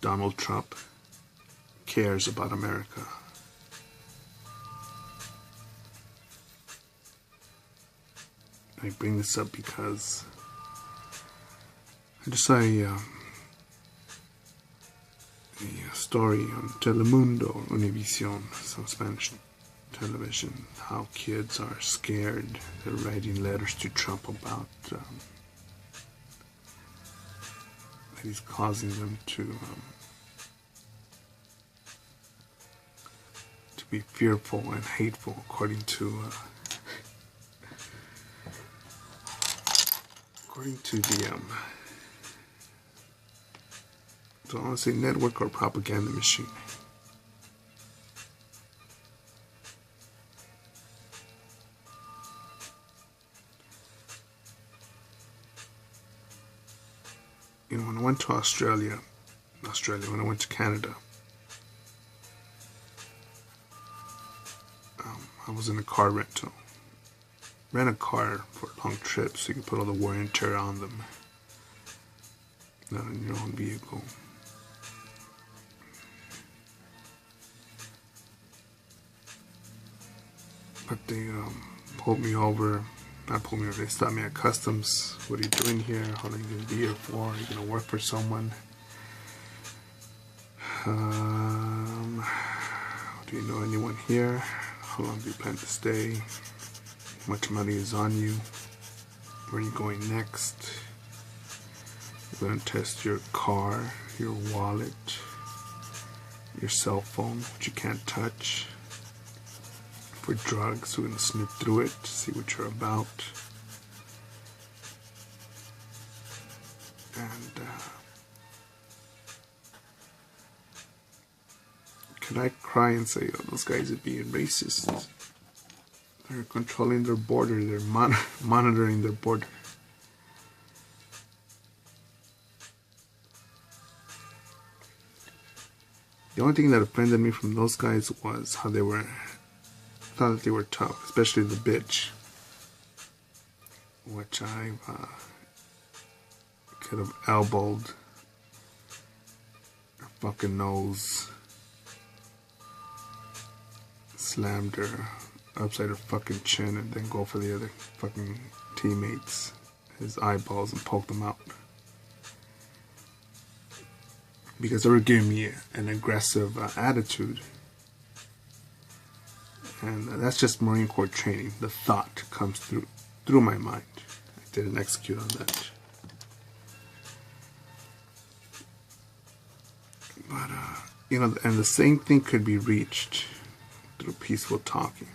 Donald Trump cares about America. I bring this up because I just saw a story on Telemundo, Univision, some Spanish television, how kids are scared. They're writing letters to Trump about that he's causing them to be fearful and hateful, according to the so I want to say network or propaganda machine. You know, when I went to Australia, when I went to Canada, I was in a car rental. Rent a car for long trips so you can put all the wear and tear on them, not in your own vehicle. But they pulled me over. Not pulled me over, they stopped me at customs. What are you doing here? How long are you going to be here for? Are you going to work for someone? Do you know anyone here? How long do you plan to stay? How much money is on you? Where are you going next? We're going to test your car, your wallet, your cell phone, which you can't touch. For drugs, we're going to snip through it, see what you're about. And can I cry and say, oh, those guys are being racist? They're controlling their border, they're monitoring their border. The only thing that offended me from those guys was how they were, thought that they were tough, especially the bitch, which I could have elbowed her fucking nose, slammed her upside her fucking chin, and then go for the other fucking teammates, his eyeballs, and poke them out. Because they were giving me an aggressive attitude. And that's just Marine Corps training. The thought comes through my mind. I didn't execute on that. But, you know, and the same thing could be reached through peaceful talking.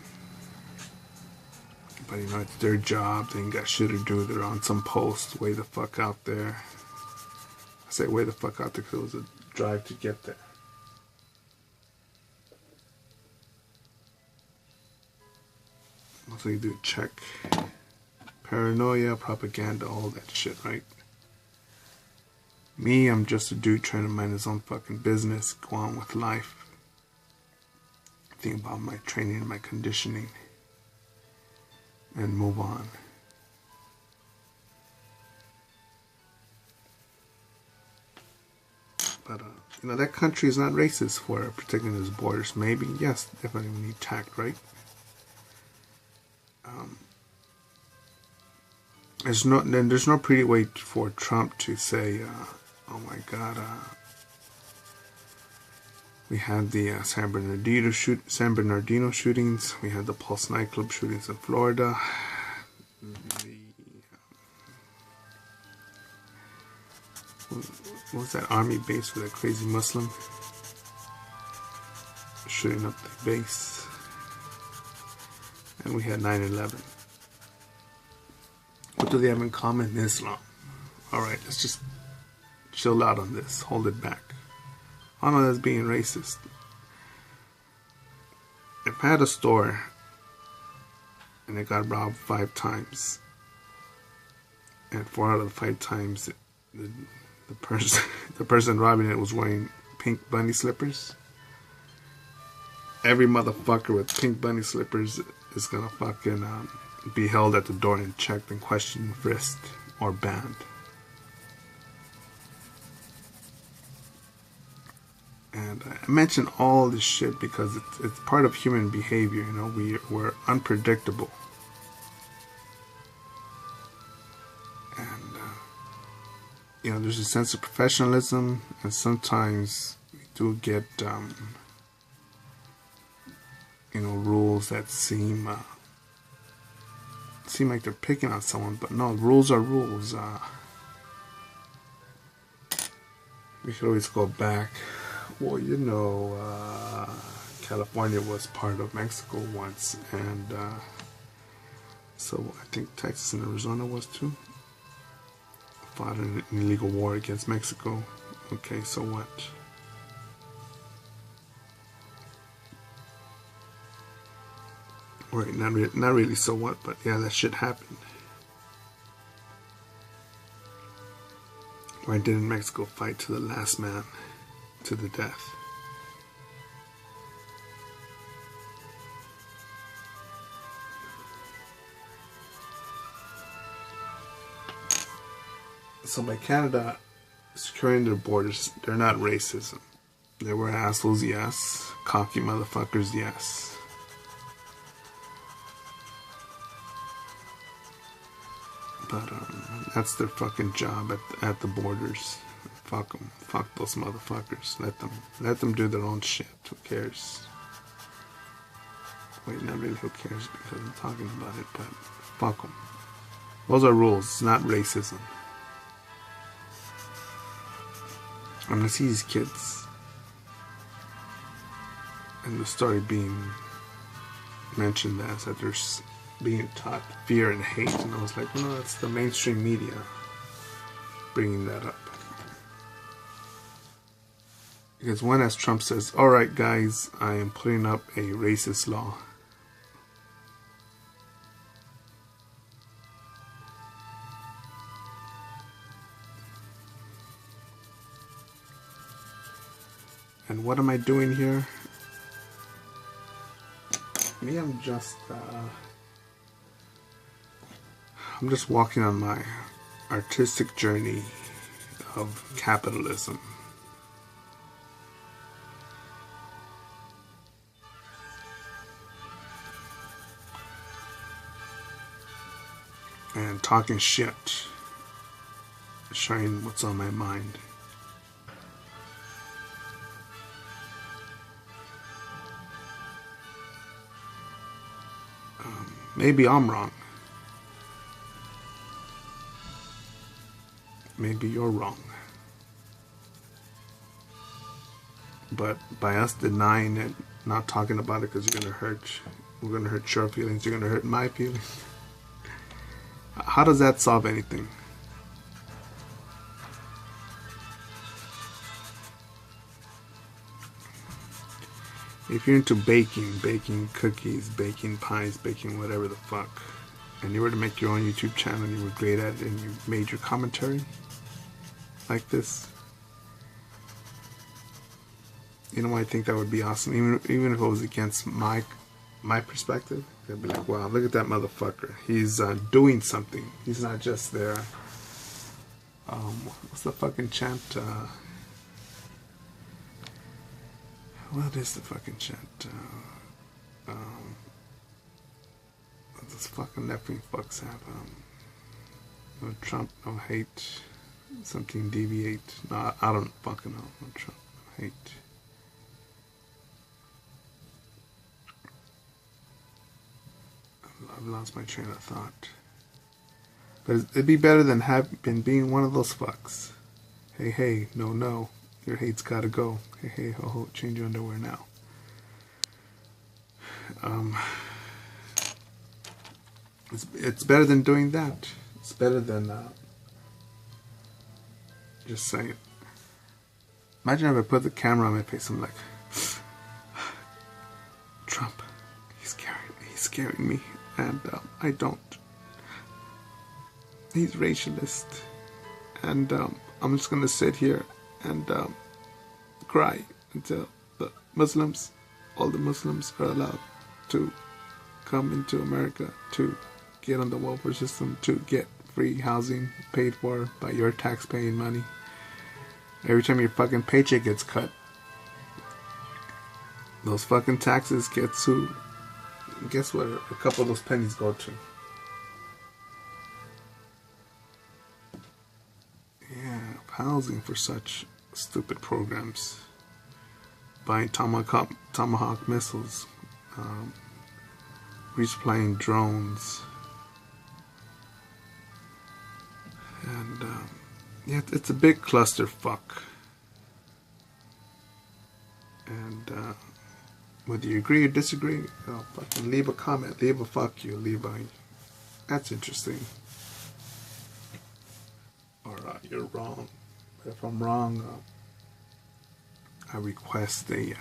But, you know, it's their job. They ain't got shit to do. They're on some post way the fuck out there. I say way the fuck out there because it was a drive to get there. So you do check paranoia, propaganda, all that shit, right? Me, I'm just a dude trying to mind his own fucking business, go on with life. Think about my training and my conditioning, and move on. But, you know, that country is not racist for protecting its borders. Maybe, yes, definitely we need tact, right? There's no pretty way for Trump to say, oh my God, we had the San Bernardino shootings, we had the Pulse nightclub shootings in Florida, what was that army base with that crazy Muslim shooting up the base, and we had 9/11. What do they have in common? Islam. Alright, let's just chill out on this. Hold it back. I don't know that's being racist. If I had a store and it got robbed 5 times, and 4 out of the 5 times the person robbing it was wearing pink bunny slippers, every motherfucker with pink bunny slippers is gonna fucking be held at the door and checked and questioned, frisked, or banned. And I mention all this shit because it's part of human behavior. You know, we're unpredictable. And, you know, there's a sense of professionalism, and sometimes we do get, you know, rules that seem like they're picking on someone, but no, rules are rules. We could always go back. Well, you know, California was part of Mexico once, and so I think Texas and Arizona was too. Fought an illegal war against Mexico. Okay, so what? Right, not really so what, but yeah, that shit happened. Why didn't Mexico fight to the last man, to the death? So by Canada securing their borders, they're not racism. They were assholes, yes. Cocky motherfuckers, yes. But that's their fucking job at the borders. Fuck them. Fuck those motherfuckers. Let them do their own shit. Who cares? Wait, not really who cares because I'm talking about it, but fuck them. Those are rules. It's not racism. And I see these kids and the story being mentioned as that there's being taught fear and hate, and I was like, no, that's the mainstream media bringing that up. Because when, as Trump says, alright guys, I am putting up a racist law. And what am I doing here? Me, I'm just walking on my artistic journey of capitalism. And talking shit, sharing what's on my mind. Maybe I'm wrong. Maybe you're wrong. But by us denying it, not talking about it because we're gonna hurt your feelings, you're gonna hurt my feelings. How does that solve anything? If you're into baking cookies, baking pies, baking whatever the fuck, and you were to make your own YouTube channel and you were great at it and you made your commentary like this, you know, I think that would be awesome. Even if it was against my perspective, they'd be like, wow, look at that motherfucker. He's doing something. He's not just there. What's the fucking chant? What is the fucking chant? This fucking left-wing fucks have. No Trump, no hate. Something deviate. No, I don't fucking know. No Trump, no hate. I've lost my train of thought. But it'd be better than being one of those fucks. Hey, no. Your hate's gotta go. Hey, ho, change your underwear now. It's better than doing that. It's better than just saying. Imagine if I put the camera on my face. I'm like, Trump, he's scaring me, and I don't. He's racialist, and I'm just gonna sit here and cry until all the Muslims are allowed to come into America, to get on the welfare system, to get free housing paid for by your tax-paying money. Every time your fucking paycheck gets cut, those fucking taxes get sued. Guess what? A couple of those pennies go to. Yeah, housing for such stupid programs. Buying Tomahawk missiles, resupplying drones, and yeah, it's a big clusterfuck. And whether you agree or disagree, fucking leave a comment, leave a fuck you, leave a that's interesting, or you're wrong. But if I'm wrong, I request a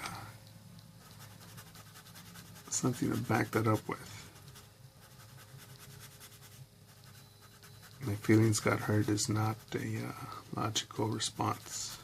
something to back that up with. My feelings got hurt is not a logical response.